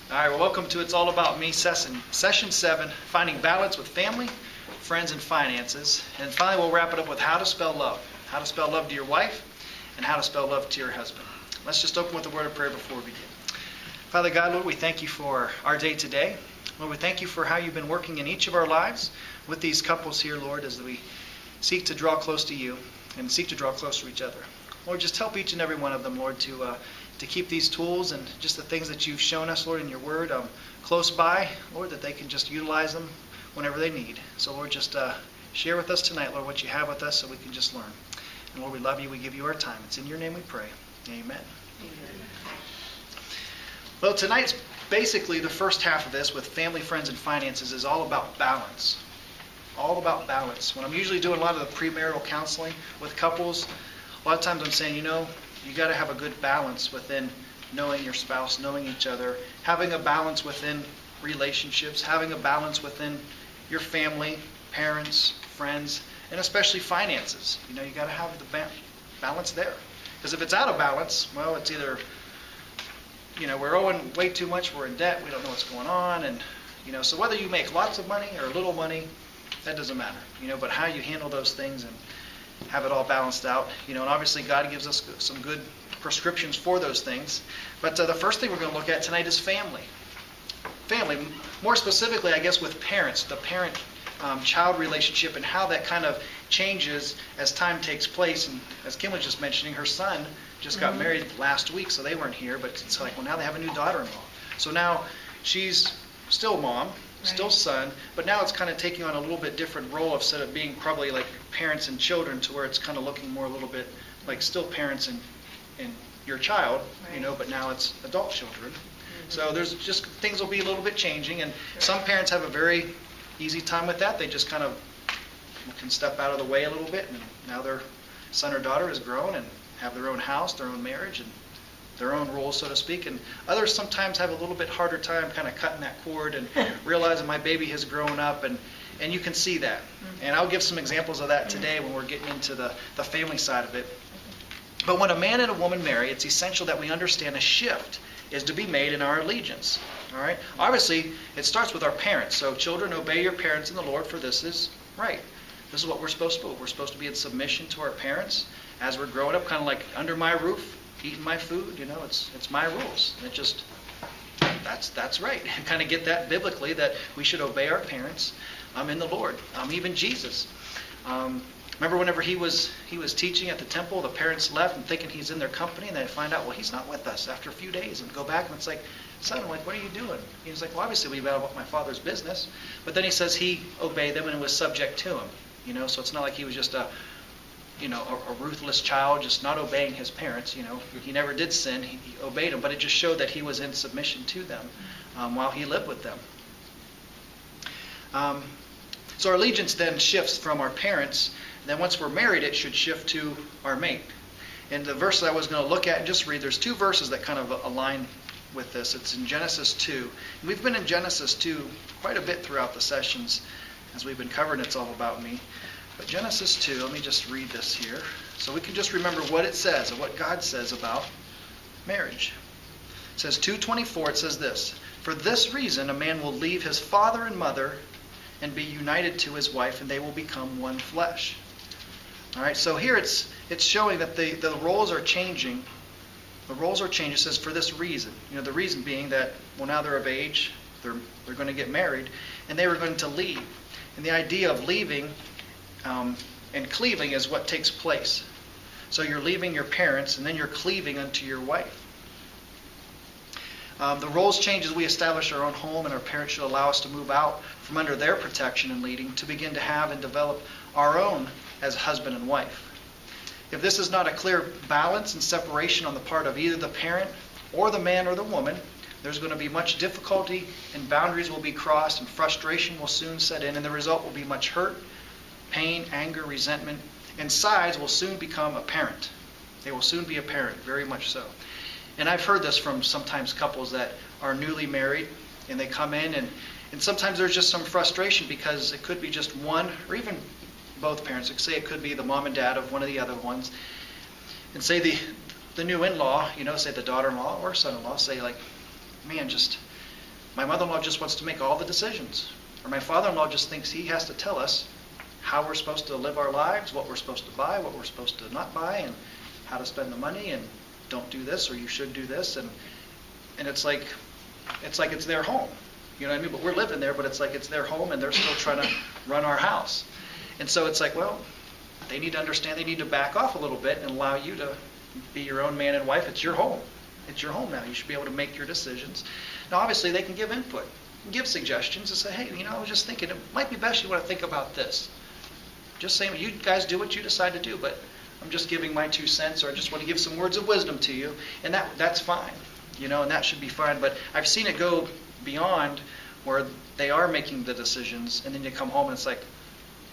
All right, well, welcome to It's All About Me, Session 7, Finding Balance with Family, Friends, and Finances. And finally, we'll wrap it up with how to spell love. How to spell love to your wife, and how to spell love to your husband. Let's just open with a word of prayer before we begin. Father God, Lord, we thank you for our day today. Lord, we thank you for how you've been working in each of our lives with these couples here, Lord, as we seek to draw close to you and seek to draw close to each other. Lord, just help each and every one of them, Lord, to keep these tools and just the things that you've shown us, Lord, in your word close by, Lord, that they can just utilize them whenever they need. So, Lord, just share with us tonight, Lord, what you have with us so we can just learn. And, Lord, we love you. We give you our time. It's in your name we pray. Amen. Amen. Well, tonight's basically the first half of this with family, friends, and finances is all about balance. All about balance. When I'm usually doing a lot of the premarital counseling with couples, a lot of times I'm saying, you got to have a good balance within knowing your spouse, knowing each other, having a balance within relationships, having a balance within your family, parents, friends, and especially finances. You got to have the balance there. Because if it's out of balance, well, it's either, we're owing way too much, we're in debt, we don't know what's going on, and, so whether you make lots of money or little money, that doesn't matter, but how you handle those things and have it all balanced out, and obviously God gives us some good prescriptions for those things. But the first thing we're going to look at tonight is family. Family, more specifically, I guess, with parents, the parent-child relationship and how that kind of changes as time takes place. And as Kim was just mentioning, her son just got married last week, so they weren't here, but it's like, well, now they have a new daughter-in-law. So now she's still mom, still son, but now it's kind of taking on a little bit different role instead of being probably like parents and children, to where it's kind of looking more a little bit like still parents and your child, but now it's adult children. So there's just, things will be a little bit changing, and some parents have a very easy time with that. They just kind of can step out of the way a little bit, and now their son or daughter is grown and have their own house, their own marriage, and their own roles, so to speak. And others sometimes have a little bit harder time kind of cutting that cord and realizing my baby has grown up, and you can see that. And I'll give some examples of that today when we're getting into the family side of it. But when a man and a woman marry, it's essential that we understand a shift is to be made in our allegiance. All right? Obviously, it starts with our parents. So children, obey your parents in the Lord, for this is right. This is what we're supposed to do. We're supposed to be in submission to our parents as we're growing up, kind of like under my roof, eating my food. It's my rules. It just, that's right. And kind of get that biblically, that we should obey our parents in the Lord. Even Jesus. Remember whenever he was teaching at the temple, the parents left and thinking he's in their company, and they find out, well, he's not with us after a few days, and go back and it's like, son, what are you doing? He's like, well, obviously we've about my father's business. But then he says he obeyed them and was subject to him. So it's not like he was just a ruthless child, just not obeying his parents. He never did sin. He obeyed them, but it just showed that he was in submission to them while he lived with them. So our allegiance then shifts from our parents. Then once we're married, it should shift to our mate. And the verse that I was going to look at and just read, there's two verses that kind of align with this. It's in Genesis 2. And we've been in Genesis 2 quite a bit throughout the sessions as we've been covering It's All About Me. But Genesis 2, let me just read this here, so we can just remember what it says and what God says about marriage. It says 2:24, it says this: "For this reason a man will leave his father and mother and be united to his wife, and they will become one flesh." All right, so here it's showing that the roles are changing. The roles are changing. It says for this reason. The reason being that, well, now they're of age, they're going to get married, and they were going to leave. And the idea of leaving and cleaving is what takes place. So you're leaving your parents, and then you're cleaving unto your wife. The roles change as we establish our own home, and our parents should allow us to move out from under their protection and leading to begin to have and develop our own as husband and wife. If this is not a clear balance and separation on the part of either the parent or the man or the woman, there's going to be much difficulty, and boundaries will be crossed, and frustration will soon set in, and the result will be much hurt, pain, anger, resentment, and sides will soon become apparent. They will soon be apparent, very much so. And I've heard this from sometimes couples that are newly married, and they come in, and sometimes there's just some frustration because it could be just one, or even both parents. Say it could be the mom and dad of one of the other ones. And say the new in-law, say the daughter-in-law or son-in-law, say like, man, just my mother-in-law just wants to make all the decisions. Or my father-in-law just thinks he has to tell us how we're supposed to live our lives, what we're supposed to buy, what we're supposed to not buy, and how to spend the money, and don't do this, or you should do this. And it's like it's their home. You know what I mean? But we're living there, but it's like it's their home, and they're still trying to run our house. And so it's like, well, they need to understand, they need to back off a little bit and allow you to be your own man and wife. It's your home. It's your home now. You should be able to make your decisions. Now, obviously, they can give input, give suggestions, and say, hey, I was just thinking, it might be best you want to think about this. Just saying, you guys do what you decide to do, but I'm just giving my 2 cents, or I just want to give some words of wisdom to you, and that's fine, and that should be fine. But I've seen it go beyond where they are making the decisions, and then you come home and it's like,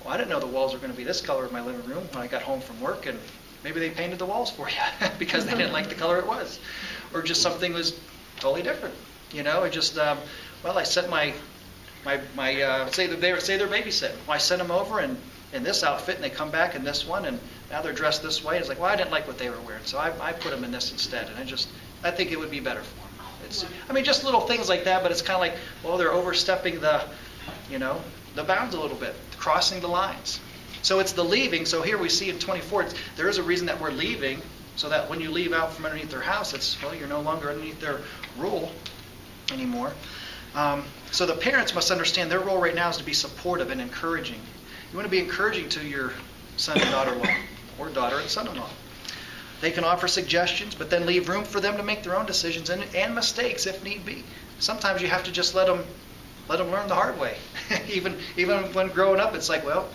well, I didn't know the walls were going to be this color in my living room when I got home from work, and maybe they painted the walls for you because they didn't like the color it was, or just something was totally different. It just, well, I sent my say they're babysitting. Well, I sent them over in this outfit, and they come back in this one, and now they're dressed this way. It's like, well, I didn't like what they were wearing, so I put them in this instead, and I think it would be better for them. Just little things like that, but it's kind of like, well, they're overstepping the bounds a little bit, crossing the lines. So it's the leaving. So here we see in 24, there is a reason that we're leaving, so that when you leave out from underneath their house, you're no longer underneath their rule anymore. So the parents must understand their role right now is to be supportive and encouraging. You want to be encouraging to your son and daughter-in-law, or daughter and son-in-law. They can offer suggestions, but then leave room for them to make their own decisions and mistakes if need be. Sometimes you have to just let them learn the hard way. even when growing up, it's like, well,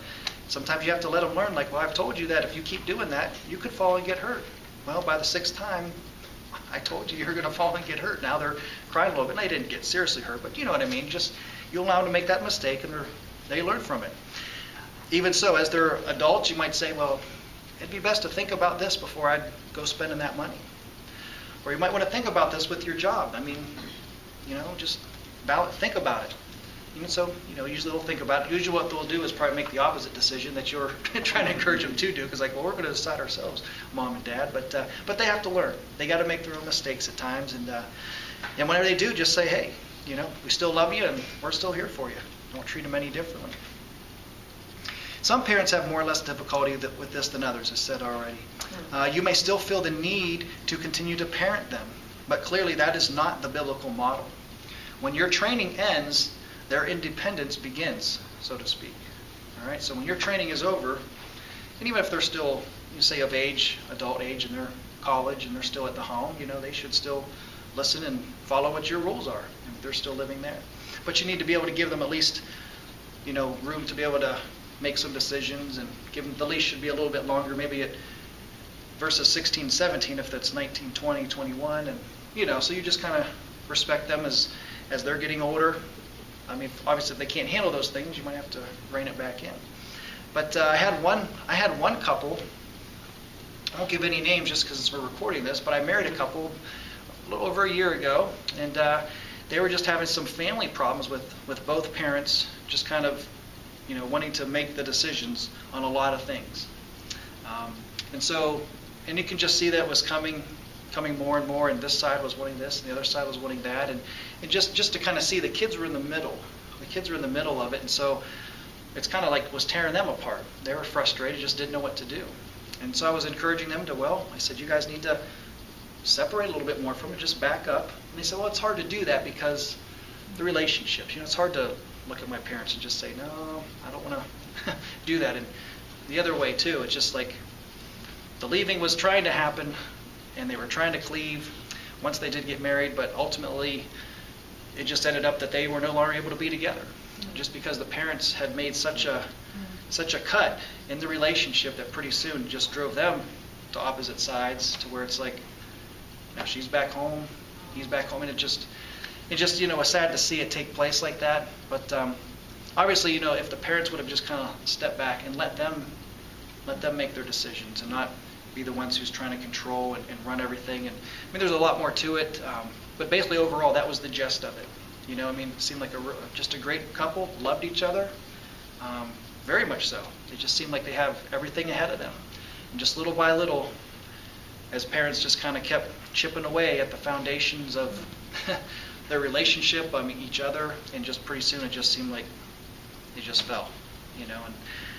sometimes you have to let them learn, like, well, I've told you that if you keep doing that, you could fall and get hurt. Well, by the 6th time, I told you you're going to fall and get hurt. Now they're crying a little bit. They didn't get seriously hurt, but you know what I mean. Just you allow them to make that mistake, and they learn from it. Even so, as they're adults, you might say, well, it'd be best to think about this before I'd go spending that money. Or you might want to think about this with your job. Just think about it. So, usually they'll think about it. Usually what they'll do is probably make the opposite decision that you're trying to encourage them to do. Because we're going to decide ourselves, Mom and Dad. But they have to learn. They got to make their own mistakes at times. And whenever they do, just say, hey, we still love you and we're still here for you. Don't treat them any differently. Some parents have more or less difficulty with this than others, as said already. You may still feel the need to continue to parent them, but clearly that is not the biblical model. When your training ends, their independence begins, so to speak. All right. So when your training is over, and even if they're still, say, of age, adult age, and they're college and they're still at the home, they should still listen and follow what your rules are, if they're still living there. But you need to be able to give them at least, room to be able to make some decisions, and give them, the leash should be a little bit longer, maybe at verses 16, 17, if that's 19, 20, 21, and so you just kind of respect them as they're getting older. Obviously if they can't handle those things, you might have to rein it back in. But I had one couple, I won't give any names just because we're recording this, but I married a couple a little over a year ago, and they were just having some family problems with both parents, just kind of wanting to make the decisions on a lot of things. And you can just see that was coming more and more, and this side was wanting this, and the other side was wanting that, and just to kind of see the kids were in the middle. The kids were in the middle of it, and so it's kind of like was tearing them apart. They were frustrated, just didn't know what to do. And so I was encouraging them I said, you guys need to separate a little bit more from it, just back up. And they said, well, it's hard to do that because the relationships, it's hard to look at my parents and just say, no, I don't want to do that. And the other way too, it's just like the leaving was trying to happen, and they were trying to cleave once they did get married, but ultimately it just ended up that they were no longer able to be together, just because the parents had made such a cut in the relationship that pretty soon just drove them to opposite sides, to where it's like, now she's back home, he's back home, and it just was sad to see it take place like that. But obviously, if the parents would have just kind of stepped back and let them make their decisions and not be the ones who's trying to control and run everything. And there's a lot more to it, but basically overall that was the gist of it. It seemed like just a great couple, loved each other, very much so. It just seemed like they have everything ahead of them, and just little by little, as parents just kind of kept chipping away at the foundations of their relationship, each other, and just pretty soon it just seemed like they just fell, and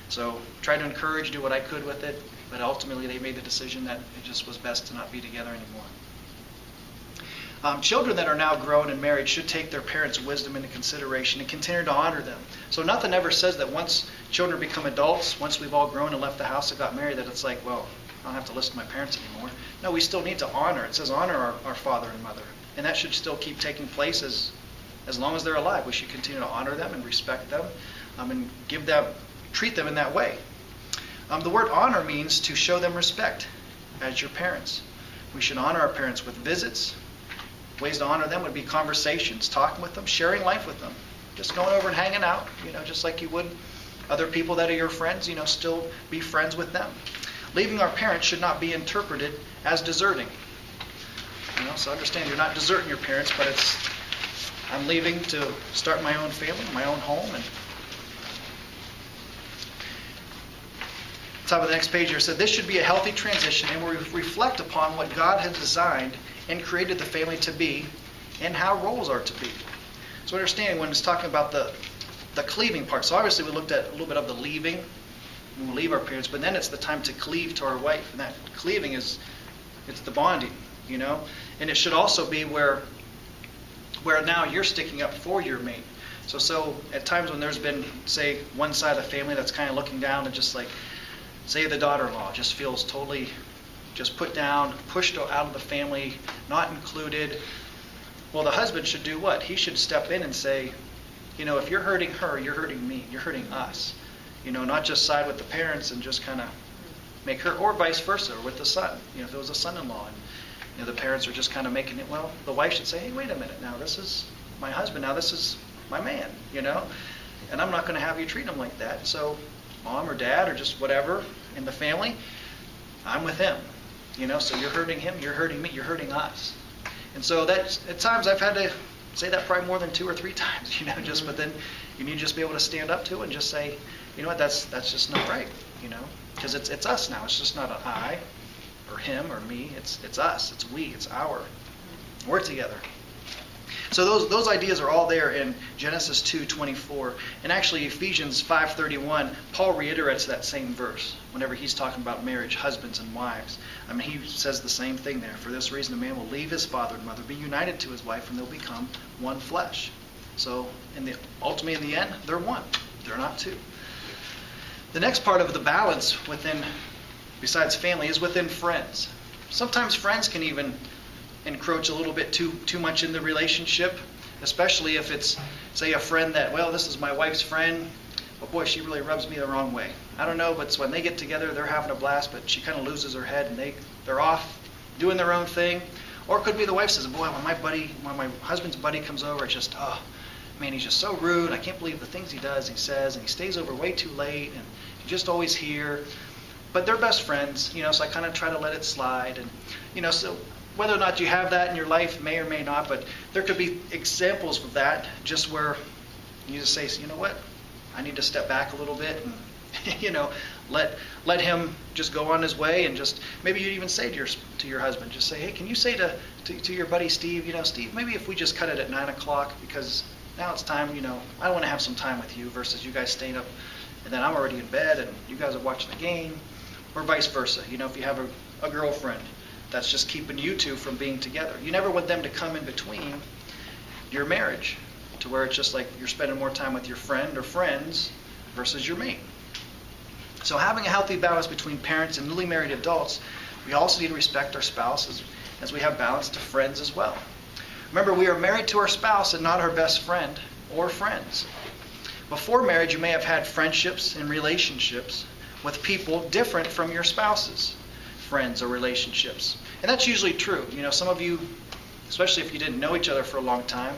so tried to encourage, do what I could with it, but ultimately they made the decision that it just was best to not be together anymore. Children that are now grown and married should take their parents' wisdom into consideration and continue to honor them. So nothing ever says that once children become adults, once we've all grown and left the house and got married, that it's like, well, I don't have to listen to my parents anymore. No, we still need to honor. It says honor our father and mother. And that should still keep taking place as long as they're alive. We should continue to honor them and respect them and treat them in that way. The word honor means to show them respect as your parents. We should honor our parents with visits. Ways to honor them would be conversations, talking with them, sharing life with them, just going over and hanging out, just like you would other people that are your friends, still be friends with them. Leaving our parents should not be interpreted as deserting. So understand you're not deserting your parents, but I'm leaving to start my own family, my own home. And top of the next page here said this should be a healthy transition, and we reflect upon what God has designed and created the family to be, and how roles are to be. So understand when it's talking about the cleaving part. So obviously we looked at a little bit of the leaving when we leave our parents, but then it's the time to cleave to our wife, and that cleaving it's the bonding, and it should also be where now you're sticking up for your mate. So at times when there's been, say, one side of the family that's kind of looking down and just like, say the daughter-in-law just feels totally just put down, pushed out of the family, not included. Well, the husband should do what? He should step in and say, if you're hurting her, you're hurting me, you're hurting us. Not just side with the parents and just kind of make her, or vice versa, or with the son. If it was a son-in-law and the parents are just kind of making it, well, the wife should say, hey, wait a minute, now this is my husband, now this is my man, and I'm not going to have you treat him like that. So mom or dad or just whatever in the family, I'm with him. So you're hurting him, you're hurting me, you're hurting us. And so that at times I've had to say that probably more than 2 or 3 times, but then you need to just be able to stand up to it and just say, what, that's just not right, because it's us now. It's just not an I or him or me. It's us. It's we. It's our. We're together. So those ideas are all there in Genesis 2:24, and actually Ephesians 5:31. Paul reiterates that same verse whenever he's talking about marriage, husbands and wives. He says the same thing there. For this reason, a man will leave his father and mother, be united to his wife, and they'll become one flesh. So ultimately, in the end, they're one. They're not two. The next part of the balance besides family, is within friends. Sometimes friends can even encroach a little bit too much in the relationship, especially if it's, say, a friend that, well, this is my wife's friend, but boy, she really rubs me the wrong way. I don't know, but when they get together, they're having a blast, but she kind of loses her head, and they're off doing their own thing. Or it could be the wife says, boy, when my husband's buddy comes over, it's just, oh, man, he's just so rude. I can't believe the things he does, he says, and he stays over way too late, and he's just always here. But they're best friends, so I kind of try to let it slide. And, so whether or not you have that in your life may or may not, but there could be examples of that just where you just say, you know what, I need to step back a little bit and, let him just go on his way, and just maybe you'd even say to your husband, just say, hey, can you say to your buddy Steve, Steve, maybe if we just cut it at 9 o'clock because now it's time, I want to have some time with you versus you guys staying up and then I'm already in bed and you guys are watching the game, or vice versa. If you have a girlfriend that's just keeping you two from being together. You never want them to come in between your marriage to where it's just like you're spending more time with your friend or friends versus your mate. So having a healthy balance between parents and newly married adults, we also need to respect our spouses as we have balance to friends as well. Remember, we are married to our spouse and not our best friend or friends. Before marriage, you may have had friendships and relationships with people different from your spouse's friends or relationships. And that's usually true. Some of you, especially if you didn't know each other for a long time,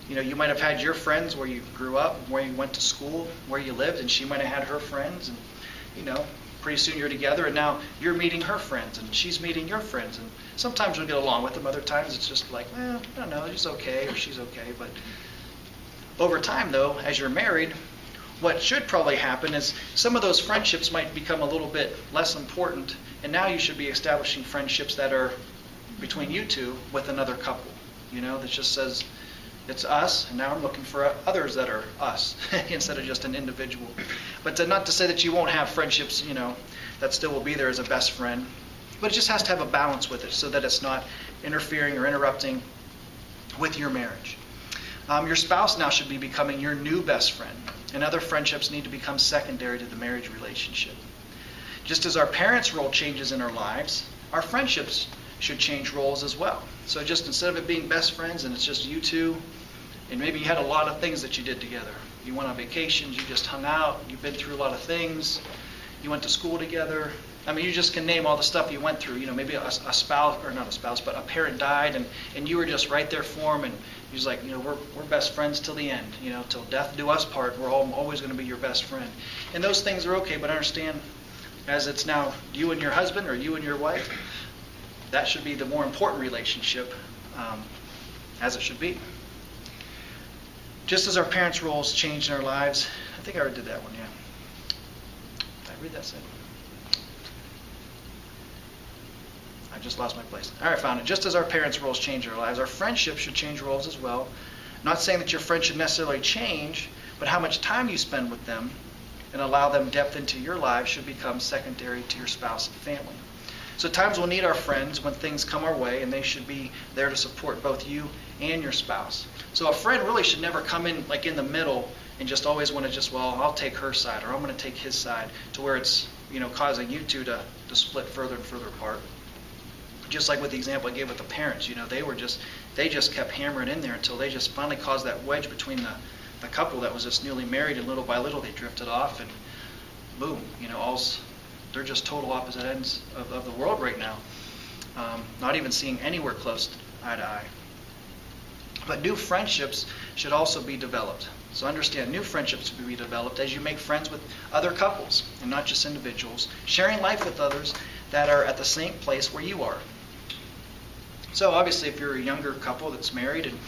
you might have had your friends where you grew up, where you went to school, where you lived, and she might have had her friends, and pretty soon you're together, and now you're meeting her friends, and she's meeting your friends, and sometimes you'll get along with them, other times it's just like, I don't know, he's okay, or she's okay, but over time, though, as you're married, what should probably happen is some of those friendships might become a little bit less important, and now you should be establishing friendships that are between you two with another couple, that just says, It's us, and now I'm looking for others that are us instead of just an individual. But not to say that you won't have friendships, that still will be there as a best friend. But it just has to have a balance with it so that it's not interfering or interrupting with your marriage. Your spouse now should be becoming your new best friend, and other friendships need to become secondary to the marriage relationship. Just as our parents' role changes in our lives, our friendships should change roles as well. So just instead of it being best friends and it's just you two, and maybe you had a lot of things that you did together. You went on vacations, you just hung out, you've been through a lot of things, you went to school together. I mean, you just can name all the stuff you went through. Maybe a spouse, or not a spouse, but a parent died, and you were just right there for him, and he was like, we're best friends till the end, till death do us part. We're always going to be your best friend. And those things are okay, but understand, as it's now you and your husband or you and your wife, that should be the more important relationship, as it should be. Just as our parents' roles change in our lives, I think I already did that one, yeah. Did I read that sentence? I just lost my place. All right, found it. Just as our parents' roles change in our lives, our friendships should change roles as well. I'm not saying that your friends should necessarily change, but how much time you spend with them and allow them depth into your lives should become secondary to your spouse and family. So at times we'll need our friends when things come our way, and they should be there to support both you and your spouse. So a friend really should never come in like in the middle and just always want to I'll take her side, or I'm going to take his side, to where it's, causing you two to split further and further apart. Just like with the example I gave with the parents, they just kept hammering in there until they just finally caused that wedge between the couple that was just newly married, and little by little they drifted off, and boom, they're just total opposite ends of the world right now. Not even seeing anywhere close eye to eye. But new friendships should also be developed. So understand, new friendships should be developed as you make friends with other couples and not just individuals, sharing life with others that are at the same place where you are. So obviously, if you're a younger couple that's married and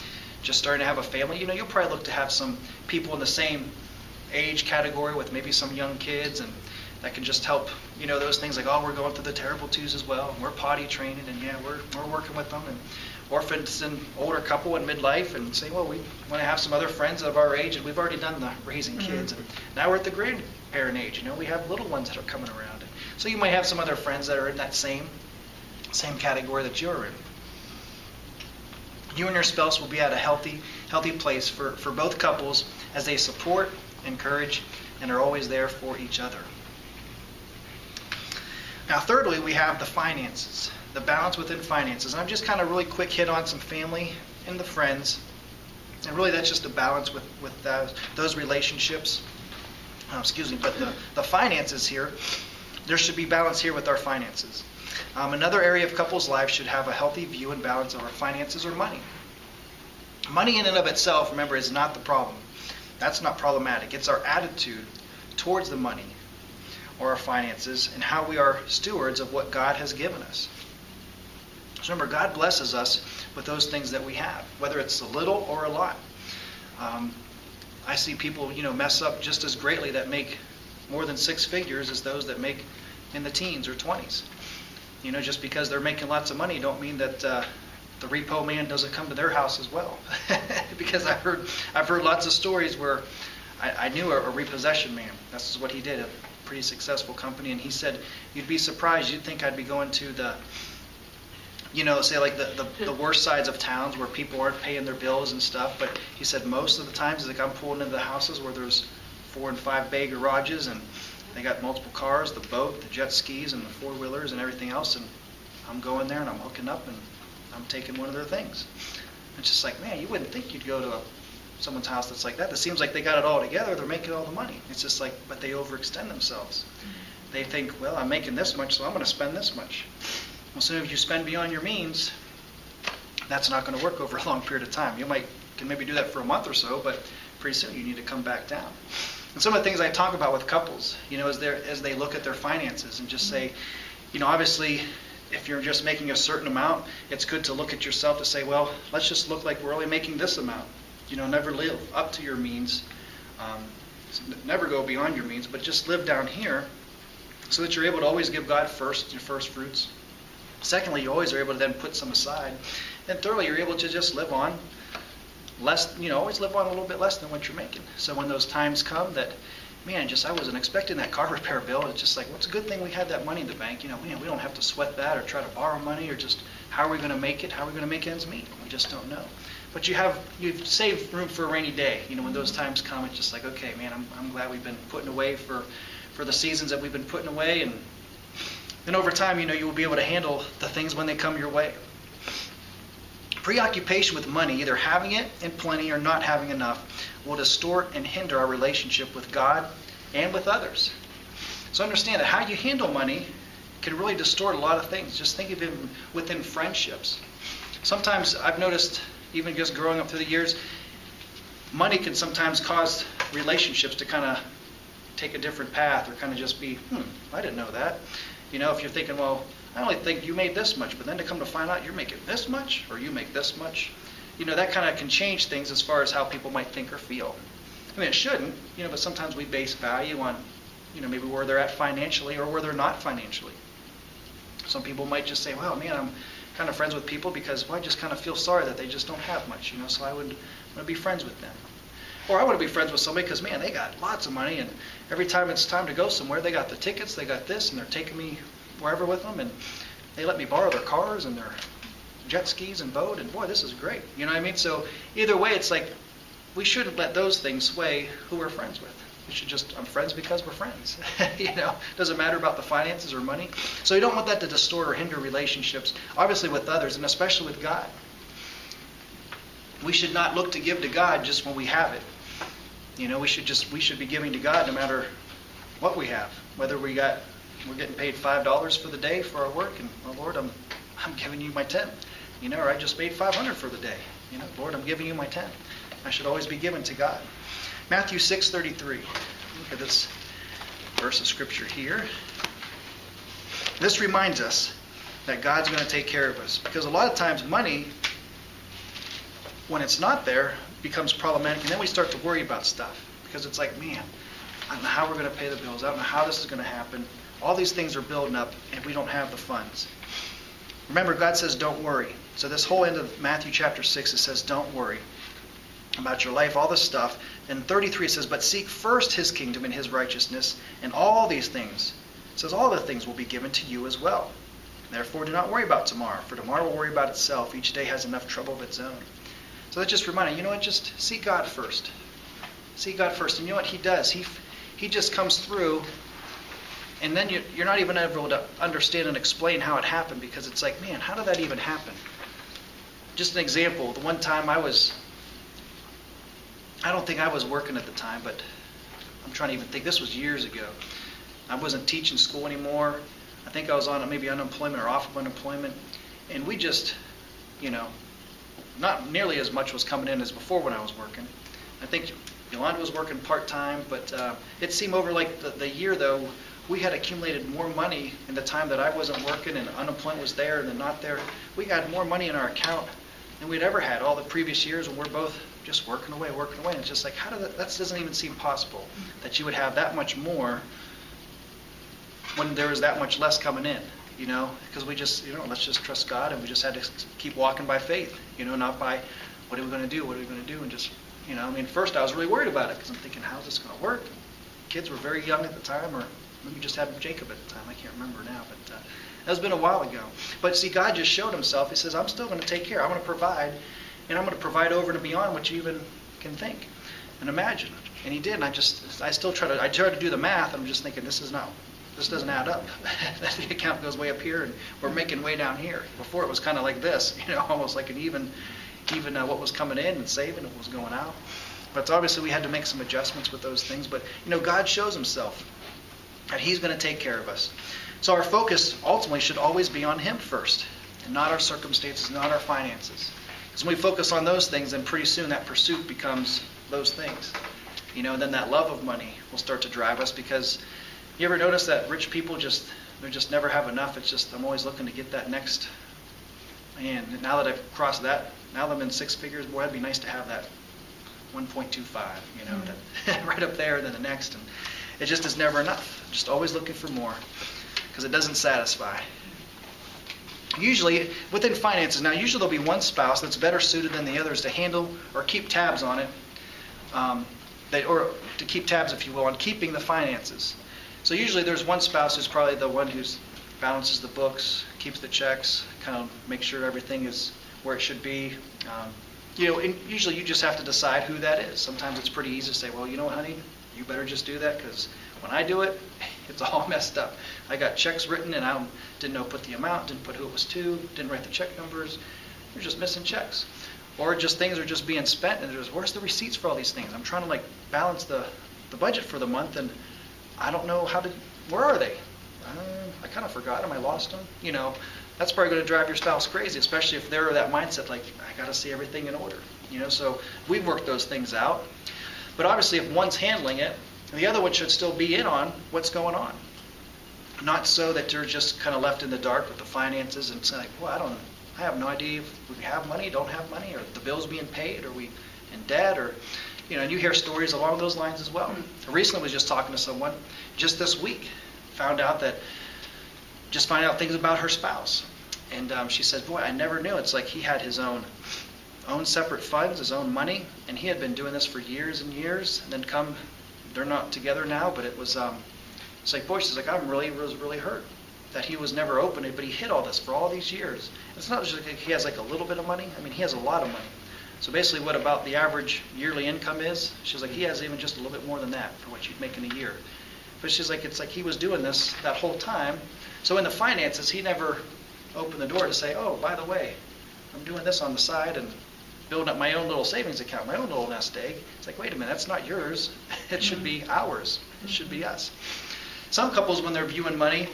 just starting to have a family, you'll probably look to have some people in the same age category with maybe some young kids, and that can just help, those things like, we're going through the terrible twos as well, and we're potty training, and we're working with them. Or if it's an older couple in midlife and say, well, we want to have some other friends of our age, and we've already done the raising kids, and now we're at the grandparent age, we have little ones that are coming around. So you might have some other friends that are in that same category that you're in. You and your spouse will be at a healthy place for both couples as they support, encourage, and are always there for each other. Now, thirdly, we have the finances, the balance within finances. And I've just kind of really quick hit on some family and the friends. And really that's just a balance with those relationships. But the finances here, there should be balance here with our finances. Another area of couples' life should have a healthy view and balance of our finances or money. Money in and of itself, remember, is not the problem. That's not problematic. It's our attitude towards the money or our finances and how we are stewards of what God has given us. So remember, God blesses us with those things that we have, whether it's a little or a lot. I see people, mess up just as greatly that make more than six figures as those that make in the teens or 20s. Just because they're making lots of money don't mean that the repo man doesn't come to their house as well. Because I've heard lots of stories where I knew a repossession man. That's what he did, a pretty successful company, and he said, you'd be surprised, you'd think I'd be going to the, say like the worst sides of towns where people aren't paying their bills and stuff, but he said most of the times, like I'm pulling into the houses where there's 4 and 5 bay garages, and they got multiple cars, the boat, the jet skis, and the four-wheelers and everything else, and I'm going there and I'm hooking up and I'm taking one of their things. It's just like, man, you wouldn't think you'd go to someone's house that's like that. It seems like they got it all together, they're making all the money. It's just like, but they overextend themselves. They think, well, I'm making this much, so I'm going to spend this much. Well, so if you spend beyond your means, that's not going to work over a long period of time. You can maybe do that for a month or so, but pretty soon you need to come back down. And some of the things I talk about with couples, as they look at their finances and just say, obviously, if you're just making a certain amount, it's good to look at yourself to say, well, let's just look like we're only making this amount. Never live up to your means. Never go beyond your means, but just live down here so that you're able to always give God first, your first fruits. Secondly, you always are able to then put some aside. And thirdly, you're able to just live on less, always live on a little bit less than what you're making. So when those times come that, man, I wasn't expecting that car repair bill. It's just like, well, it's a good thing we had that money in the bank. Man, we don't have to sweat that or try to borrow money or just how are we going to make it? How are we going to make ends meet? We just don't know. But you've saved room for a rainy day. When those times come, it's just like, okay, man, I'm glad we've been putting away for the seasons that we've been putting away. And then over time, you will be able to handle the things when they come your way. Preoccupation with money, either having it in plenty or not having enough, will distort and hinder our relationship with God and with others. So understand that how you handle money can really distort a lot of things. Just think of it within friendships. Sometimes I've noticed, even just growing up through the years, money can sometimes cause relationships to kind of take a different path or kind of just be, I didn't know that. If you're thinking, well, I only think you made this much, but then to come to find out you're making this much or you make this much, that kind of can change things as far as how people might think or feel. It shouldn't, but sometimes we base value on, maybe where they're at financially or where they're not financially. Some people might just say, well, man, I'm kind of friends with people because, well, I just kind of feel sorry that they just don't have much, so I would want to be friends with them. Or I want to be friends with somebody because, man, they got lots of money, and every time it's time to go somewhere, they got the tickets, they got this, and they're taking me wherever with them, and they let me borrow their cars and their jet skis and boat, and boy, this is great. You know what I mean? So either way, it's like we shouldn't let those things sway who we're friends with. We should I'm friends because we're friends. Doesn't matter about the finances or money. So you don't want that to distort or hinder relationships, obviously with others, and especially with God. We should not look to give to God just when we have it. We should be giving to God no matter what we have. Whether we're getting paid $5 for the day for our work, and oh Lord, I'm giving you my 10. Or I just made $500 for the day. Lord, I'm giving you my 10. I should always be given to God. Matthew 6:33. Look at this verse of scripture here. This reminds us that God's going to take care of us, because a lot of times money, when it's not there, becomes problematic, and then we start to worry about stuff because it's like, man, I don't know how we're going to pay the bills. I don't know how this is going to happen. All these things are building up, and we don't have the funds. Remember, God says, don't worry. So this whole end of Matthew chapter 6, it says, don't worry about your life, all this stuff. And 33, it says, but seek first his kingdom and his righteousness, and all these things, it says, all the things will be given to you as well. Therefore, do not worry about tomorrow, for tomorrow will worry about itself. Each day has enough trouble of its own. So that just reminded you, just seek God first. Seek God first. And you know what he does? He just comes through, and then you're not even able to understand and explain how it happened, because it's like, man, how did that even happen? Just an example. The one time I don't think I was working at the time, but I'm trying to even think. This was years ago. I wasn't teaching school anymore. I think I was on maybe unemployment or off of unemployment. And we just, not nearly as much was coming in as before when I was working. I think Yolanda was working part-time, but it seemed over like the year, though, we had accumulated more money in the time that I wasn't working and unemployment was there and then not there. We had more money in our account than we'd ever had all the previous years when we're both just working away. And it's just like, how did that doesn't even seem possible that you would have that much more when there was that much less coming in, because we just, let's just trust God, and we just had to keep walking by faith, not by what are we going to do, and just, first I was really worried about it, because I'm thinking, how's this going to work? Kids were very young at the time, or maybe just had Jacob at the time, I can't remember now, but that's been a while ago. But see, God just showed himself. He says, I'm still going to take care, I'm going to provide, and I'm going to provide over and beyond what you even can think and imagine. And he did, and I try to do the math, and I'm just thinking, this doesn't add up. The account goes way up here, and we're making way down here. Before it was kind of like this, almost like an even what was coming in and saving, what was going out. But obviously we had to make some adjustments with those things. But God shows himself, and he's going to take care of us. So our focus ultimately should always be on him first, and not our circumstances, not our finances. Because when we focus on those things, then pretty soon that pursuit becomes those things. And then that love of money will start to drive us, because you ever notice that rich people they just never have enough? It's just, I'm always looking to get that next. And now that I've crossed that, now that I'm in six figures, boy, it'd be nice to have that 1.25, that right up there, and then the next. And it just is never enough. Just always looking for more, because it doesn't satisfy. Usually, within finances, now usually there'll be one spouse that's better suited than the others to handle or keep tabs on it, or to keep tabs, if you will, on keeping the finances. So usually there's one spouse who's probably the one who balances the books, keeps the checks, kind of makes sure everything is where it should be. And usually you just have to decide who that is. Sometimes it's pretty easy to say, well, honey, you better just do that, because when I do it, it's all messed up. I got checks written and I didn't know put the amount, didn't put who it was to, didn't write the check numbers. You're just missing checks. Or just things are just being spent and there's, where's the receipts for all these things? I'm trying to balance the budget for the month and I don't know where are they? I kind of forgot them, I lost them. That's probably going to drive your spouse crazy, especially if they're that mindset, I got to see everything in order. So we've worked those things out. But obviously if one's handling it, the other one should still be in on what's going on. Not so that they're just kind of left in the dark with the finances and saying, well, I have no idea if we have money, don't have money, or the bill's being paid, or we in debt, or, and you hear stories along those lines as well. I recently was just talking to someone just this week, found out things about her spouse. And she said, boy, I never knew. It's like he had his own separate funds, his own money, and he had been doing this for years and years, and then they're not together now, but it was, it's like, boy, she's like, I was really hurt that he was never open, but he hid all this for all these years. It's not just like he has a little bit of money. I mean, he has a lot of money. So basically what about the average yearly income is? She's like, he has even just a little bit more than that for what you'd make in a year. But she's like, it's like he was doing this that whole time. So in the finances, he never opened the door to say, oh, by the way, I'm doing this on the side and building up my own little savings account, my own little nest egg. It's like, wait a minute, that's not yours. It should be ours. It should be us. Some couples, when they're viewing money,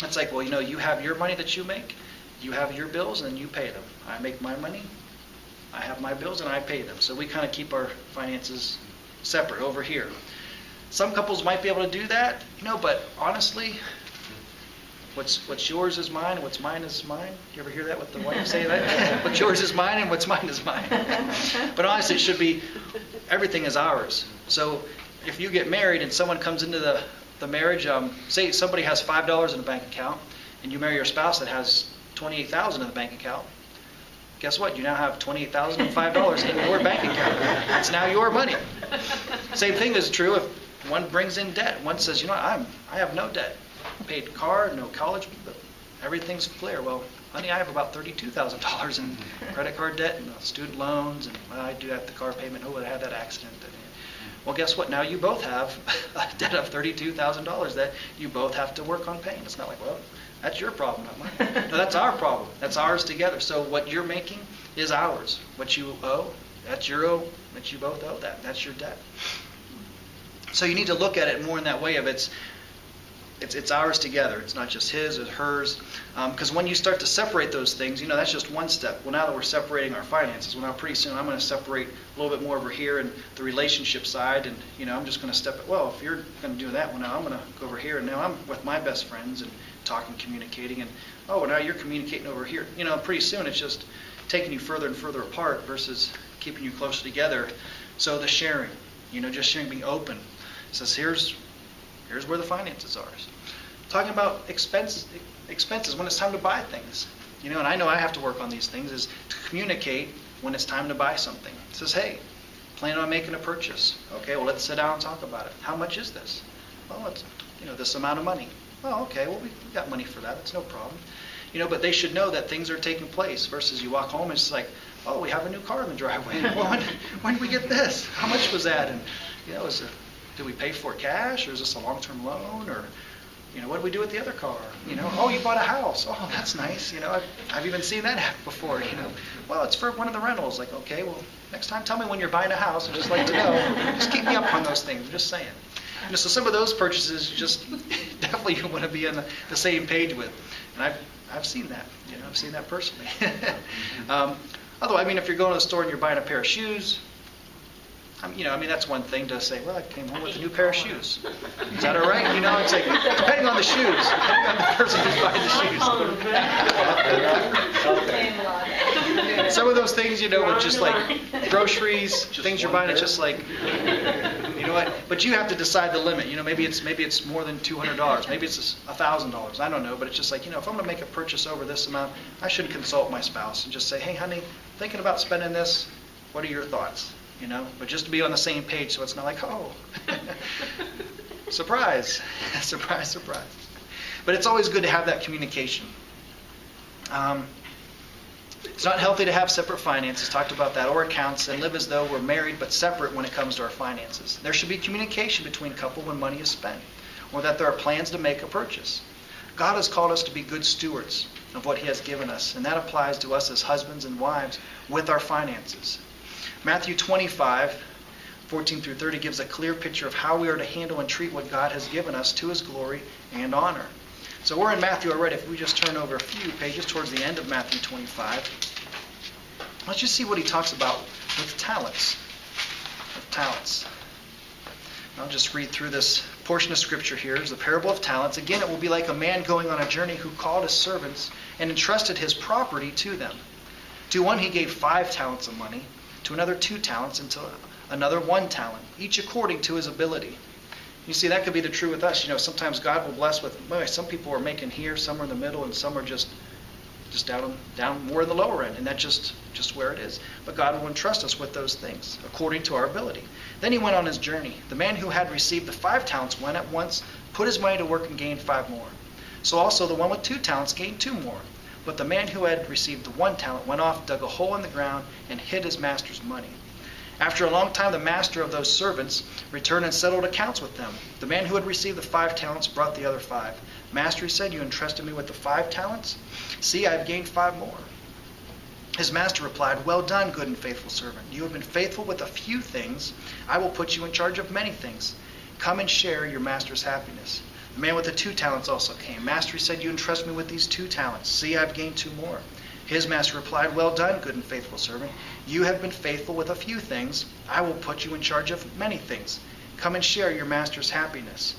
it's like, well, you have your money that you make, you have your bills, and you pay them. I make my money, I have my bills, and I pay them. So we kind of keep our finances separate over here. Some couples might be able to do that, but honestly, what's yours is mine, and what's mine is mine. You ever hear that with the wife say that? What's yours is mine, and what's mine is mine. But honestly, it should be, everything is ours. So if you get married and someone comes into the marriage, say somebody has $5 in a bank account, and you marry your spouse that has $28,000 in the bank account, guess what? You now have $28,005 in your bank account. It's now your money. Same thing is true if one brings in debt. One says, I have no debt. Paid car, no college, but everything's clear. Well, honey, I have about $32,000 in credit card debt and student loans, and I do have the car payment. Oh, I had that accident. Well, guess what? Now you both have a debt of $32,000 that you both have to work on paying. It's not like, well, that's your problem, not mine. No, that's our problem. That's ours together. So what you're making is ours. What you owe, that's your owe. That you both owe that. That's your debt. So you need to look at it more in that way of it's ours together. It's not just his or hers. Because when you start to separate those things, that's just one step. Well, now that we're separating our finances, well, now pretty soon I'm going to separate a little bit more over here in the relationship side, and I'm just going to step it. Well, if you're going to do that, well, now I'm going to go over here, and now I'm with my best friends and talking, communicating, and well, now you're communicating over here. Pretty soon it's just taking you further and further apart versus keeping you closer together. So the sharing, just sharing, being open. It says here's where the finances are. Talking about expenses when it's time to buy things. And I know I have to work on these things, is to communicate when it's time to buy something. It says, hey, plan on making a purchase. Okay, well, let's sit down and talk about it. How much is this? Well, it's this amount of money. Oh, okay, well, we got money for that. That's no problem. But they should know that things are taking place versus you walk home and it's like, oh, we have a new car in the driveway. Well, when did we get this? How much was that? And, did we pay for it cash, or is this a long-term loan, or, what did we do with the other car? Oh, you bought a house. Oh, that's nice. I've even seen that happen before. Well, it's for one of the rentals. Like, okay, well, next time tell me when you're buying a house. I'd just like to know. Just keep me up on those things. I'm just saying. So some of those purchases, just definitely you want to be on the same page with. And I've seen that. I've seen that personally. Although, if you're going to the store and you're buying a pair of shoes, that's one thing to say, well, I came home with a new pair of shoes. Is that all right? It's like, depending on the shoes, depending on the person who's buying the shoes. some of those things, with just like groceries, things you're buying, it's just like, you know what? But you have to decide the limit. Maybe it's more than $200. Maybe it's $1,000. I don't know. But it's just like, if I'm going to make a purchase over this amount, I should consult my spouse and just say, hey, honey, thinking about spending this. What are your thoughts? But just to be on the same page, so it's not like, oh, surprise, surprise, surprise. But it's always good to have that communication. It's not healthy to have separate finances, talked about that, or accounts, and live as though we're married but separate when it comes to our finances. There should be communication between a couple when money is spent, or that there are plans to make a purchase. God has called us to be good stewards of what He has given us, and that applies to us as husbands and wives with our finances. Matthew 25, 14 through 30 gives a clear picture of how we are to handle and treat what God has given us to His glory and honor. So we're in Matthew already. If we just turn over a few pages towards the end of Matthew 25, let's just see what He talks about with talents. I'll just read through this portion of Scripture here. It's the parable of talents. Again, it will be like a man going on a journey who called his servants and entrusted his property to them. To one He gave 5 talents of money, to another 2 talents, and to another 1 talent, each according to his ability. You see, that could be the true with us. Sometimes God will bless with, some people are making here, some are in the middle, and some are just down more in the lower end. And that's just where it is. But God will entrust us with those things according to our ability. Then he went on his journey. The man who had received the 5 talents went at once, put his money to work, and gained 5 more. So also the one with 2 talents gained 2 more. But the man who had received the 1 talent went off, dug a hole in the ground, and hid his master's money. After a long time, the master of those servants returned and settled accounts with them. The man who had received the 5 talents brought the other 5. Master, he said, you entrusted me with the 5 talents? See, I have gained 5 more. His master replied, well done, good and faithful servant. You have been faithful with a few things. I will put you in charge of many things. Come and share your master's happiness. The man with the 2 talents also came. Master, he said, you entrust me with these 2 talents. See, I have gained 2 more. His master replied, well done, good and faithful servant. You have been faithful with a few things. I will put you in charge of many things. Come and share your master's happiness.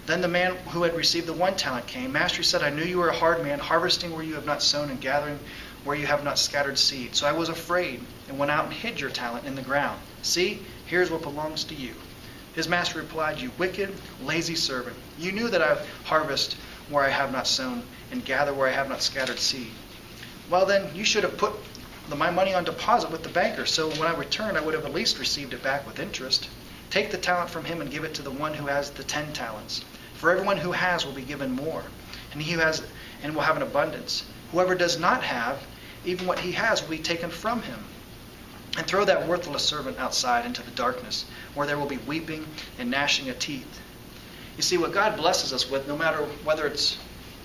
Then the man who had received the 1 talent came. Master said, I knew you were a hard man, harvesting where you have not sown and gathering where you have not scattered seed. So I was afraid and went out and hid your talent in the ground. See, here's what belongs to you. His master replied, you wicked, lazy servant. You knew that I harvest where I have not sown and gather where I have not scattered seed. Well then, you should have put my money on deposit with the banker, so when I returned, I would have at least received it back with interest. Take the talent from him and give it to the one who has the 10 talents. For everyone who has will be given more, and he who has and will have an abundance. Whoever does not have, even what he has will be taken from him. And throw that worthless servant outside into the darkness, where there will be weeping and gnashing of teeth. You see, what God blesses us with, no matter whether it's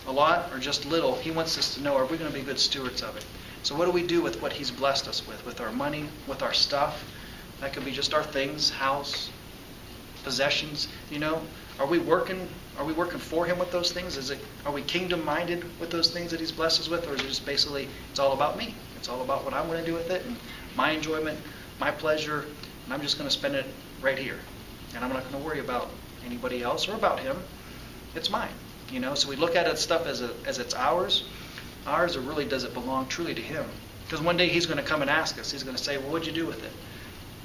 a lot or just little, he wants us to know, are we going to be good stewards of it? So what do we do with what he's blessed us with our money, with our stuff? That could be just our things, house, possessions. Are we working for him with those things? Are we kingdom minded with those things that he's blessed us with, or is it just basically it's all about me? It's all about what I'm going to do with it and my enjoyment, my pleasure, and I'm just going to spend it right here. And I'm not going to worry about anybody else or about him. It's mine. So we look at it stuff as it's ours, or really does it belong truly to him? Because one day he's going to come and ask us. He's going to say, well, what'd you do with it?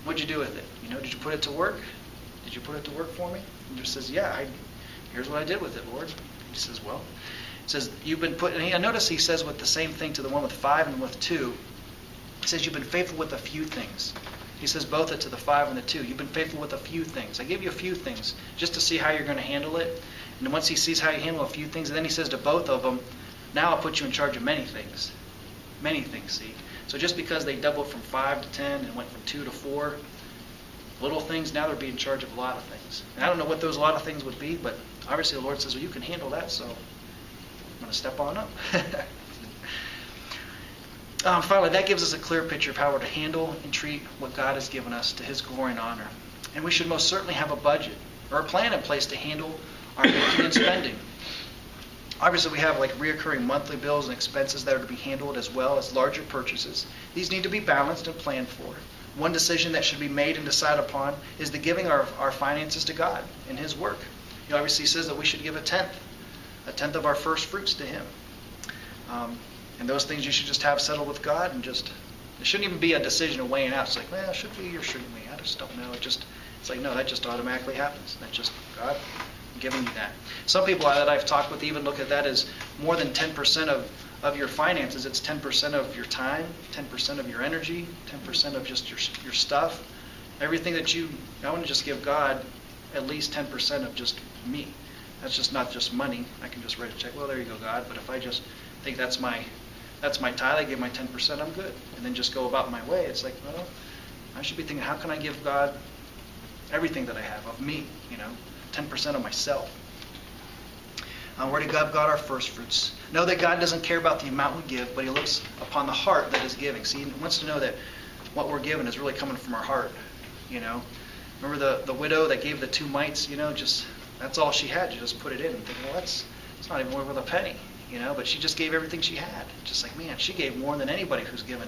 What'd you do with it? Did you put it to work? Did you put it to work for me? And he just says, yeah, here's what I did with it, Lord. He says, well, he says, you've been put, and I notice he says with the same thing to the one with 5 and with 2. He says, you've been faithful with a few things. He says both it to the 5 and the 2. You've been faithful with a few things. I gave you a few things just to see how you're going to handle it. And once he sees how you handle a few things, and then he says to both of them, now I'll put you in charge of many things. Many things, see. So just because they doubled from 5 to 10 and went from 2 to 4, little things, now they're being in charge of a lot of things. And I don't know what those lot of things would be, but obviously the Lord says, well, you can handle that, so I'm going to step on up. Finally, that gives us a clear picture of how we're to handle and treat what God has given us to his glory and honor. And we should most certainly have a budget or a plan in place to handle our making and spending. Obviously, we have like reoccurring monthly bills and expenses that are to be handled, as well as larger purchases. These need to be balanced and planned for. One decision that should be made and decided upon is the giving our finances to God in his work. Obviously, he says that we should give a tenth of our first fruits to him. And those things you should just have settled with God and just It shouldn't even be a decision of weighing out. It's like, well, should we or shouldn't we? I just don't know. It's like, no, that just automatically happens. That's just God giving you that. Some people that I've talked with even look at that as more than 10% of your finances. It's 10% of your time, 10% of your energy, 10% of just your stuff. Everything that I want to just give God at least 10% of just me. That's just not just money. I can just write a check. Well, there you go, God. But if I just think that's my tithe, I give my 10%, I'm good. And then just go about my way. It's like, well, I should be thinking, how can I give God everything that I have of me, 10% of myself. We're to give God our first fruits. Know that God doesn't care about the amount we give, but He looks upon the heart that is giving. See, He wants to know that what we're giving is really coming from our heart. Remember the widow that gave the 2 mites, just that's all she had. She just put it in and think, well, it's not even worth a penny, but she just gave everything she had. Just like, man, she gave more than anybody who's given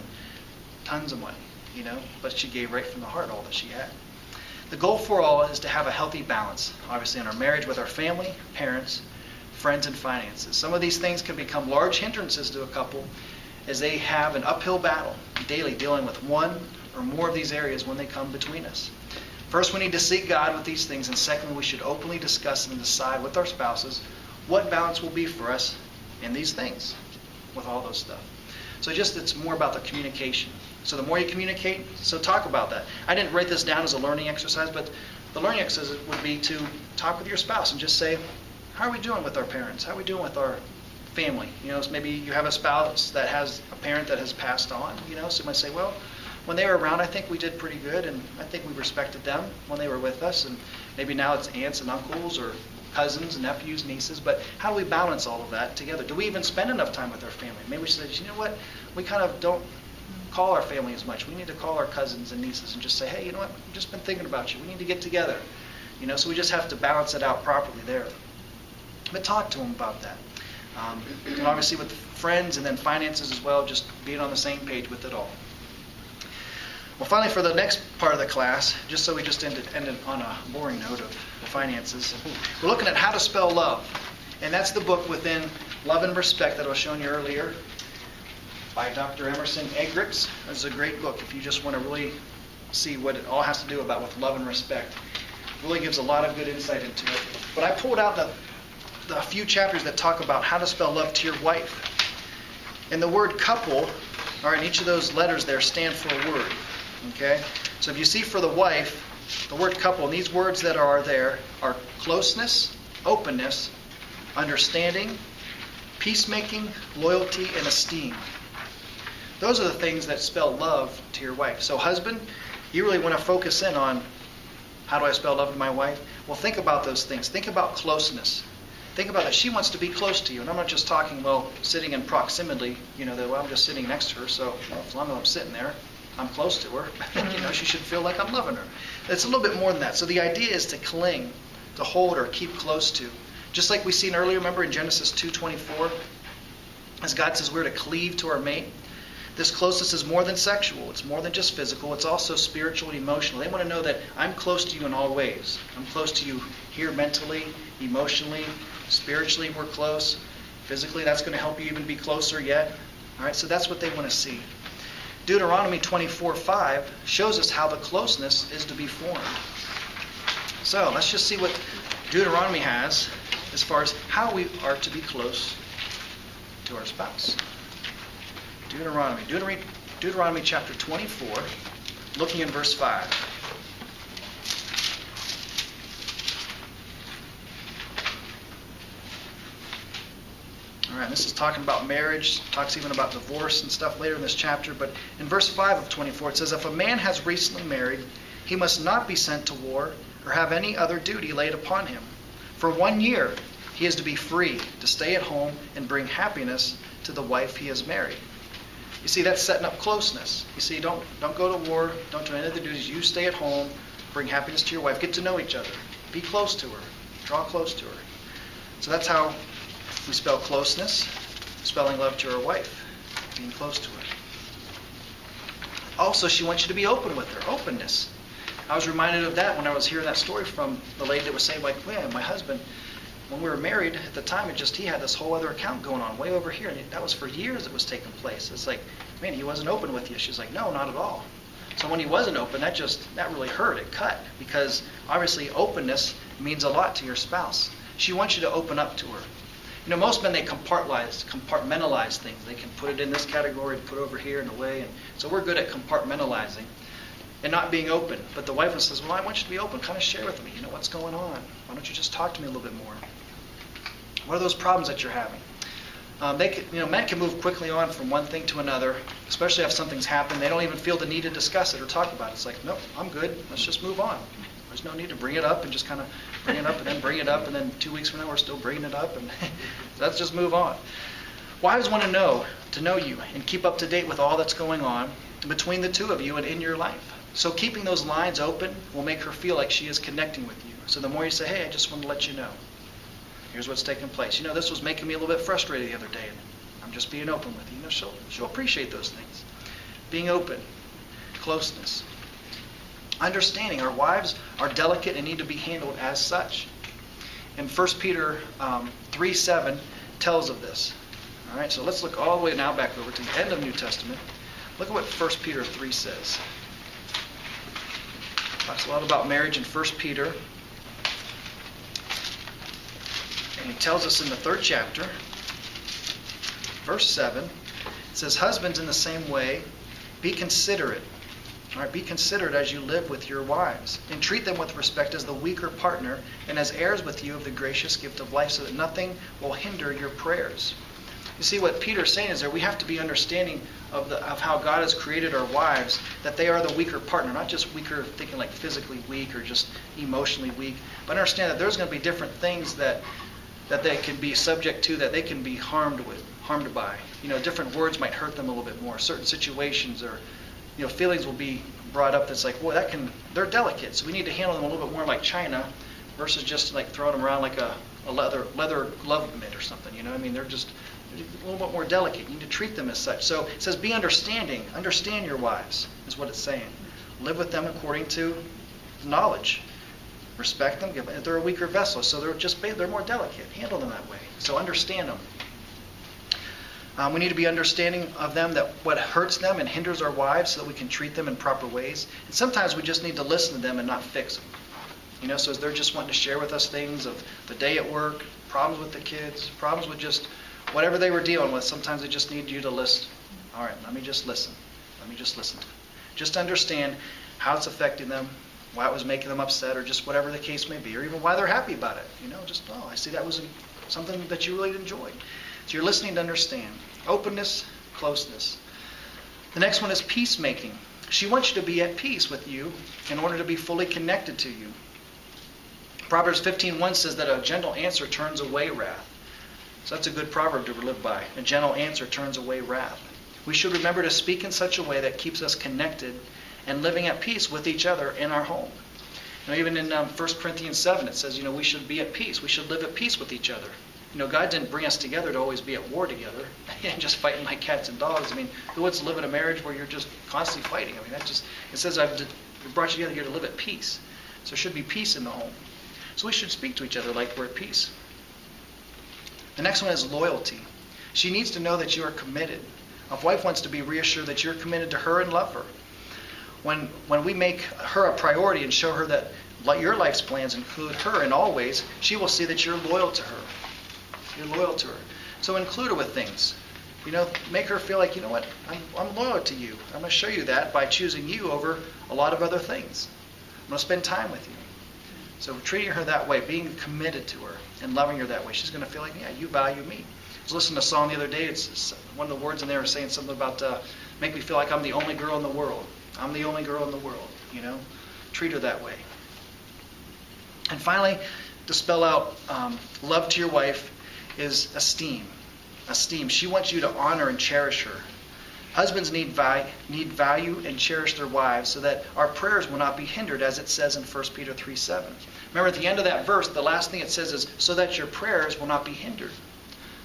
tons of money, but she gave right from the heart all that she had. The goal for all is to have a healthy balance, obviously, in our marriage with our family, parents, friends, and finances. Some of these things can become large hindrances to a couple as they have an uphill battle daily dealing with one or more of these areas when they come between us. First, we need to seek God with these things, and secondly, we should openly discuss and decide with our spouses what balance will be for us in these things with all those stuff. So it's more about the communication. So the more you communicate, so talk about that. I didn't write this down as a learning exercise, but the learning exercise would be to talk with your spouse and just say, how are we doing with our parents? How are we doing with our family? So maybe you have a spouse that has a parent that has passed on, so you might say, well, when they were around, I think we did pretty good, and I think we respected them when they were with us, and maybe now it's aunts and uncles or cousins, nephews, nieces, but how do we balance all of that together? Do we even spend enough time with our family? Maybe we say, you know what, we kind of don't call our family as much. We need to call our cousins and nieces and just say, hey, you know what, I've just been thinking about you. We need to get together. So we just have to balance it out properly there. But talk to them about that. And obviously with friends and then finances as well, just being on the same page with it all. Well, finally, for the next part of the class, just so we just ended on a boring note of finances, we're looking at how to spell love. And that's the book within Love and Respect that I was showing you earlier by Dr. Emerson Eggerichs. It's a great book if you just want to really see what it all has to do about with love and respect. It really gives a lot of good insight into it. But I pulled out the few chapters that talk about how to spell love to your wife. And the word couple, in each of those letters there stand for a word. Okay? So if you see for the wife, the word couple, and these words that are there are closeness, openness, understanding, peacemaking, loyalty, and esteem. Those are the things that spell love to your wife. So husband, you really want to focus in on how do I spell love to my wife? Well, think about those things. Think about closeness. Think about that. She wants to be close to you. And I'm not just talking, sitting in proximity, that, I'm just sitting next to her, so as long as I'm sitting there, I'm close to her. She should feel like I'm loving her. It's a little bit more than that. So the idea is to cling, to hold or keep close to. Just like we seen earlier, remember in Genesis 2:24, as God says we're to cleave to our mate. This closeness is more than sexual. It's more than just physical. It's also spiritual and emotional. They want to know that I'm close to you in all ways. I'm close to you here mentally, emotionally, spiritually we're close. Physically, that's going to help you even be closer yet. All right, so that's what they want to see. Deuteronomy 24:5 shows us how the closeness is to be formed. So let's just see what Deuteronomy has as far as how we are to be close to our spouse. Deuteronomy chapter 24, looking in verse 5. All right, this is talking about marriage, talks even about divorce and stuff later in this chapter, but in verse 5 of 24 it says, if a man has recently married, he must not be sent to war or have any other duty laid upon him. For 1 year he is to be free to stay at home and bring happiness to the wife he has married. You see, that's setting up closeness. You see, don't go to war, don't do any of the duties. You stay at home, bring happiness to your wife, get to know each other, be close to her, draw close to her. So that's how we spell closeness, spelling love to our wife, being close to her. Also, she wants you to be open with her, openness. I was reminded of that when I was hearing that story from the lady that was saying, like, man, my husband, when we were married at the time, he had this whole other account going on way over here, and that was for years it was taking place. It's like, man, he wasn't open with you. She's like, no, not at all. So when he wasn't open, that really hurt. It cut, because obviously openness means a lot to your spouse. She wants you to open up to her. Most men, they compartmentalize things. They can put it in this category and put it over here and away. And so we're good at compartmentalizing and not being open. But the wife says, well, I want you to be open. Kind of share with me, what's going on. Why don't you just talk to me a little bit more? What are those problems that you're having? Men can move quickly on from one thing to another, especially if something's happened. They don't even feel the need to discuss it or talk about it. It's like, nope, I'm good. Let's just move on. There's no need to bring it up and just kind of bring it up and then bring it up, and then 2 weeks from now we're still bringing it up, and let's just move on. Wives want to know you and keep up to date with all that's going on between the two of you and in your life. So keeping those lines open will make her feel like she is connecting with you. So the more you say, hey, I just want to let you know. Here's what's taking place. This was making me a little bit frustrated the other day, and I'm just being open with you. She'll appreciate those things. Being open, closeness. Understanding our wives are delicate and need to be handled as such. And 1 Peter 3:7 tells of this. All right, so let's look all the way now back over to the end of the New Testament. Look at what 1 Peter 3 says. Talks a lot about marriage in 1 Peter. And he tells us in the 3rd chapter, verse 7, it says, husbands, in the same way, be considerate. All right, be considerate as you live with your wives, and treat them with respect as the weaker partner and as heirs with you of the gracious gift of life, so that nothing will hinder your prayers. You see, what Peter's saying is that we have to be understanding of how God has created our wives, that they are the weaker partner, not just weaker thinking like physically weak or just emotionally weak, but understand that there's going to be different things that they can be subject to, that they can be harmed by. Different words might hurt them a little bit more. Certain situations or feelings will be brought up that's like, boy, they're delicate, so we need to handle them a little bit more like China versus just like throwing them around like a leather glove mitt or something. They're just a little bit more delicate. You need to treat them as such. So it says, be understanding. Understand your wives, is what it's saying. Live with them according to knowledge. Respect them. They're a weaker vessel, so they're more delicate. Handle them that way. So understand them. We need to be understanding of them, that what hurts them and hinders our wives, so that we can treat them in proper ways. And sometimes we just need to listen to them and not fix them. So as they're just wanting to share with us things of the day at work, problems with the kids, problems with just whatever they were dealing with, sometimes they just need you to listen. All right, let me just listen. Just understand how it's affecting them, why it was making them upset, or just whatever the case may be, or even why they're happy about it. I see that was something that you really enjoyed. So you're listening to understand. Openness, closeness. The next one is peacemaking. She wants you to be at peace with you in order to be fully connected to you. Proverbs 15:1 says that a gentle answer turns away wrath. So that's a good proverb to live by. A gentle answer turns away wrath. We should remember to speak in such a way that keeps us connected and living at peace with each other in our home. Even in 1 Corinthians 7, it says, we should be at peace. We should live at peace with each other. God didn't bring us together to always be at war together and just fighting like cats and dogs. Who wants to live in a marriage where you're just constantly fighting? It says I've brought you together here to live at peace. So there should be peace in the home. So we should speak to each other like we're at peace. The next one is loyalty. She needs to know that you are committed. A wife wants to be reassured that you're committed to her and love her. When we make her a priority and show her that your life's plans include her in all ways, she will see that you're loyal to her. You're loyal to her. So include her with things. Make her feel like, I'm loyal to you. I'm going to show you that by choosing you over a lot of other things. I'm going to spend time with you. So treating her that way, being committed to her and loving her that way, she's going to feel like, yeah, you value me. I was listening to a song the other day. It's one of the words in there is saying something about make me feel like I'm the only girl in the world. I'm the only girl in the world. Treat her that way. And finally, to spell out love to your wife is esteem. Esteem. She wants you to honor and cherish her. Husbands need value and cherish their wives so that our prayers will not be hindered, as it says in 1 Peter 3:7. Remember, at the end of that verse, the last thing it says is, so that your prayers will not be hindered.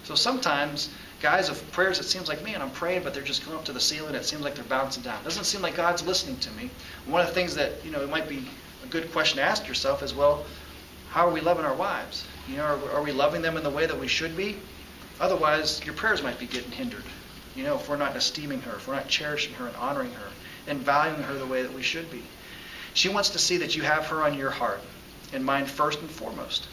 So sometimes, guys, of prayers, it seems like, man, I'm praying, but they're just going up to the ceiling. It seems like they're bouncing down. It doesn't seem like God's listening to me. One of the things that, it might be a good question to ask yourself is, well, how are we loving our wives? Are we loving them in the way that we should be? Otherwise, your prayers might be getting hindered. if we're not esteeming her, if we're not cherishing her and honoring her and valuing her the way that we should be. She wants to see that you have her on your heart and mind first and foremost.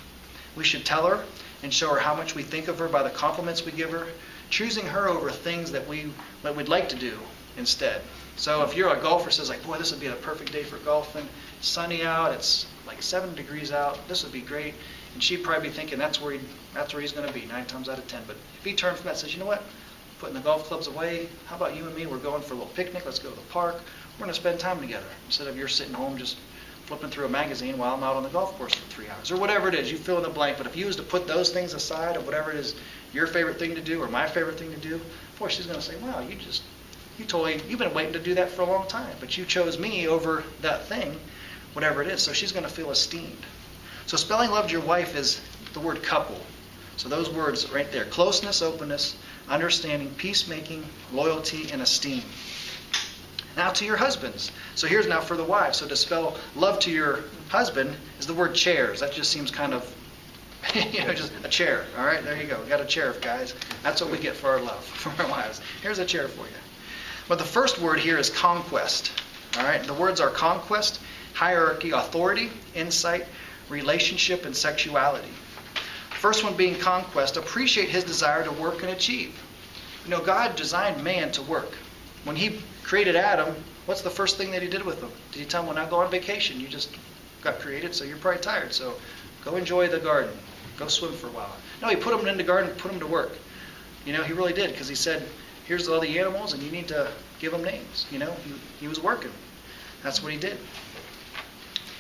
We should tell her and show her how much we think of her by the compliments we give her, choosing her over things that we'd like to do instead. So if you're a golfer, says like, boy, this would be the perfect day for golfing. It's sunny out. It's like 7 degrees out. This would be great. And she'd probably be thinking that's where he's going to be 9 times out of 10. But if he turned from that and says, you know what, putting the golf clubs away, how about you and me? We're going for a little picnic. Let's go to the park. We're going to spend time together instead of you're sitting home just flipping through a magazine while I'm out on the golf course for 3 hours or whatever it is. You fill in the blank. But if you was to put those things aside of whatever it is your favorite thing to do or my favorite thing to do, boy, she's going to say, wow, you've been waiting to do that for a long time, but you chose me over that thing, whatever it is. So she's going to feel esteemed. So spelling love to your wife is the word couple. So those words right there: closeness, openness, understanding, peacemaking, loyalty, and esteem. Now to your husbands. So here's now for the wives. So to spell love to your husband is the word chairs. That just seems kind of, just a chair. All right, there you go. We got a chair, guys. That's what we get for our love, for our wives. Here's a chair for you. But the first word here is conquest. All right, the words are conquest, hierarchy, authority, insight, relationship, and sexuality. First one being conquest. Appreciate his desire to work and achieve. God designed man to work. When he created Adam, what's the first thing that he did with him? Did he tell him, when I go on vacation, you just got created, so you're probably tired, so go enjoy the garden. Go swim for a while. No, he put him in the garden, put him to work. He really did, because he said, here's all the animals, and you need to give them names. He was working. That's what he did.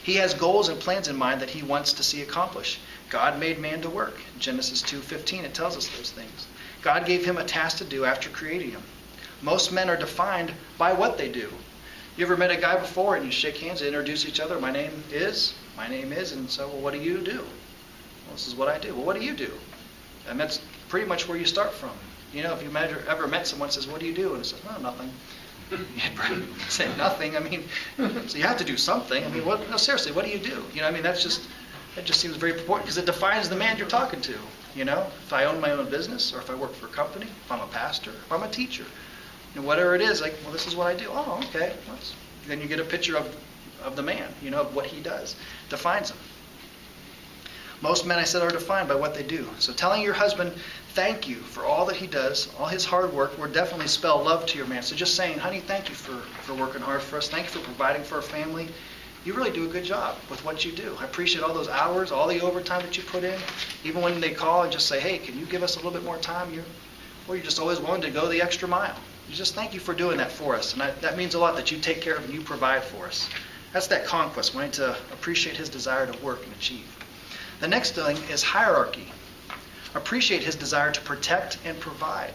He has goals and plans in mind that he wants to see accomplished. God made man to work. In Genesis 2:15, it tells us those things. God gave him a task to do after creating him. Most men are defined by what they do. You ever met a guy before and you shake hands and introduce each other? My name is, and so, well, what do you do? Well, this is what I do. Well, what do you do? And that's pretty much where you start from. If you ever met someone who says, what do you do? And it says, well, nothing. You say nothing. So you have to do something. No, seriously, what do you do? That just seems very important because it defines the man you're talking to. If I own my own business or if I work for a company, if I'm a pastor, if I'm a teacher, whatever it is, like, well, this is what I do. Oh, okay. Then you get a picture of the man, of what he does. Defines him. Most men, I said, are defined by what they do. So telling your husband thank you for all that he does, all his hard work, will definitely spell love to your man. So just saying, honey, thank you for working hard for us. Thank you for providing for our family. You really do a good job with what you do. I appreciate all those hours, all the overtime that you put in. Even when they call and just say, hey, can you give us a little bit more time? You're just always willing to go the extra mile. You just thank you for doing that for us. And that means a lot that you take care of and you provide for us. That's that conquest, wanting to appreciate his desire to work and achieve. The next thing is hierarchy. Appreciate his desire to protect and provide.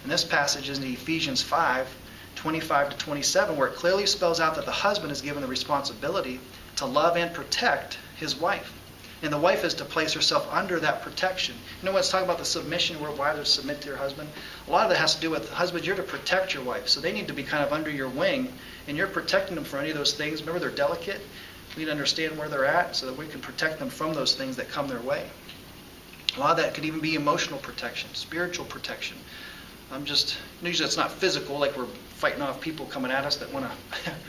And this passage is in Ephesians 5:25-27, where it clearly spells out that the husband is given the responsibility to love and protect his wife. And the wife is to place herself under that protection. When it's talking about the submission, where wives are to submit to your husband, a lot of that has to do with, husband, you're to protect your wife. So they need to be kind of under your wing, and you're protecting them from any of those things. Remember, they're delicate. We need to understand where they're at so that we can protect them from those things that come their way. A lot of that could even be emotional protection, spiritual protection. Usually it's not physical, like we're fighting off people coming at us that want to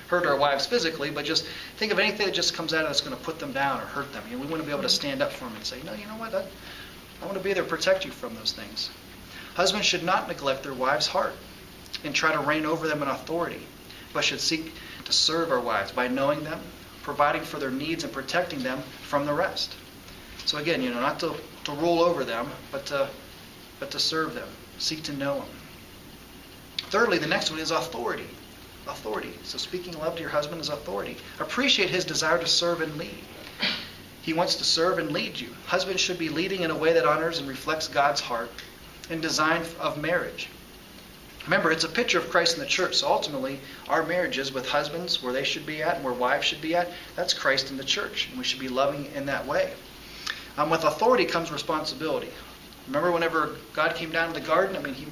hurt our wives physically, but just think of anything that just comes at us that's going to put them down or hurt them. We want to be able to stand up for them and say, no, you know what, I want to be there to protect you from those things. Husbands should not neglect their wives' heart and try to reign over them in authority, but should seek to serve our wives by knowing them, providing for their needs, and protecting them from the rest. So again, not to rule over them, but to serve them. Seek to know them. Thirdly, the next one is authority. Authority. So speaking love to your husband is authority. Appreciate his desire to serve and lead. He wants to serve and lead you. Husbands should be leading in a way that honors and reflects God's heart and design of marriage. Remember, it's a picture of Christ in the church. So ultimately, our marriages with husbands, where they should be at and where wives should be at, that's Christ in the church. And we should be loving in that way. With authority comes responsibility. Remember whenever God came down to the garden, he